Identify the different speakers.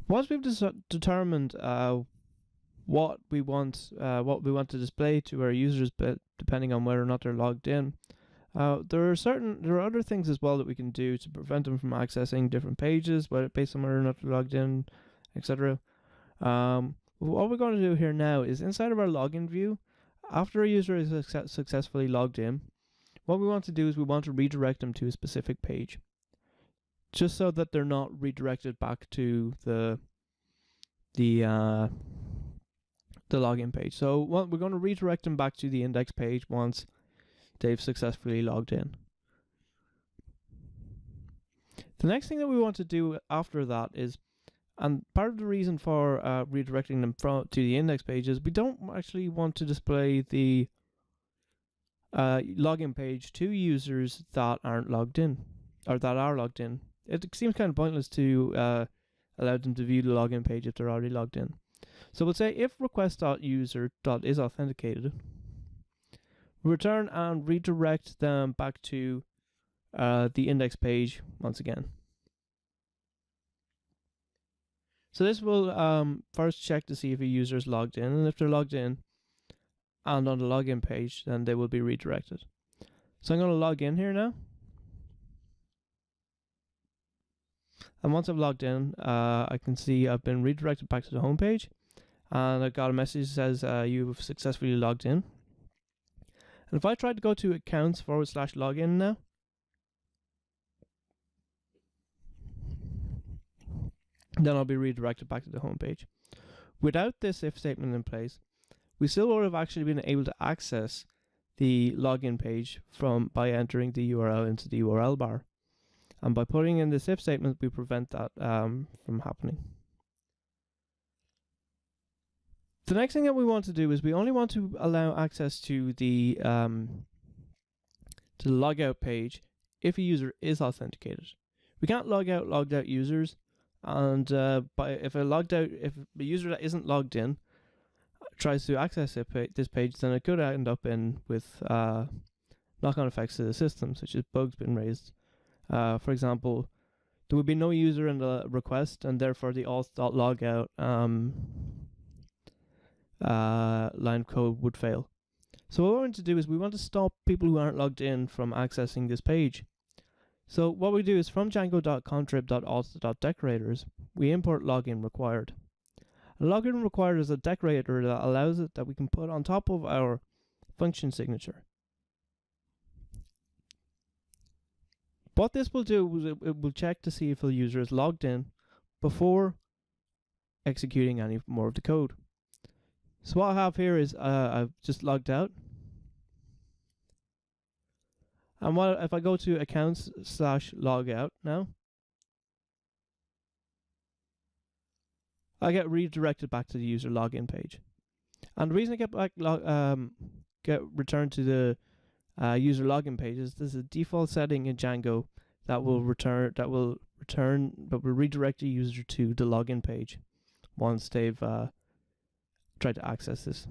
Speaker 1: Once we've determined what we want to display to our users, but depending on whether or not they're logged in, there are other things as well that we can do to prevent them from accessing different pages, based on whether or not they're logged in, etc. What we're going to do here now is inside of our login view, after a user is successfully logged in, what we want to do is we want to redirect them to a specific page, just so that they're not redirected back to the login page. So we're going to redirect them back to the index page once they've successfully logged in. The next thing that we want to do after that is, and part of the reason for redirecting them to the index page is we don't actually want to display the login page to users that aren't logged in, or that are logged in. It seems kind of pointless to allow them to view the login page if they're already logged in. So we'll say if request.user.isAuthenticated, return and redirect them back to the index page once again. So this will first check to see if a user is logged in, and if they're logged in and on the login page, then they will be redirected. So I'm going to log in here now. And once I've logged in, I can see I've been redirected back to the home page, and I got a message that says you've successfully logged in. And if I try to go to accounts/login now, then I'll be redirected back to the home page. Without this if statement in place, we still would have actually been able to access the login page by entering the URL into the URL bar. And by putting in this if statement, we prevent that from happening. The next thing that we want to do is we only want to allow access to the logout page if a user is authenticated. We can't log out logged out users, and if a user that isn't logged in tries to access this page, then it could end up with knock-on effects to the system, such as bugs being raised. For example, there would be no user in the request, and therefore the auth.logout line of code would fail. So what we want to do is we want to stop people who aren't logged in from accessing this page. So what we do is from django.contrib.auth.decorators, we import login required. A login required is a decorator that allows it that we can put on top of our function signature. What this will do is it will check to see if the user is logged in before executing any more of the code. So what I have here is I've just logged out. And if I go to accounts/logout now, I get redirected back to the user login page. And the reason I get returned to the user login page is there's a default setting in Django that will redirect the user to the login page once they've tried to access this.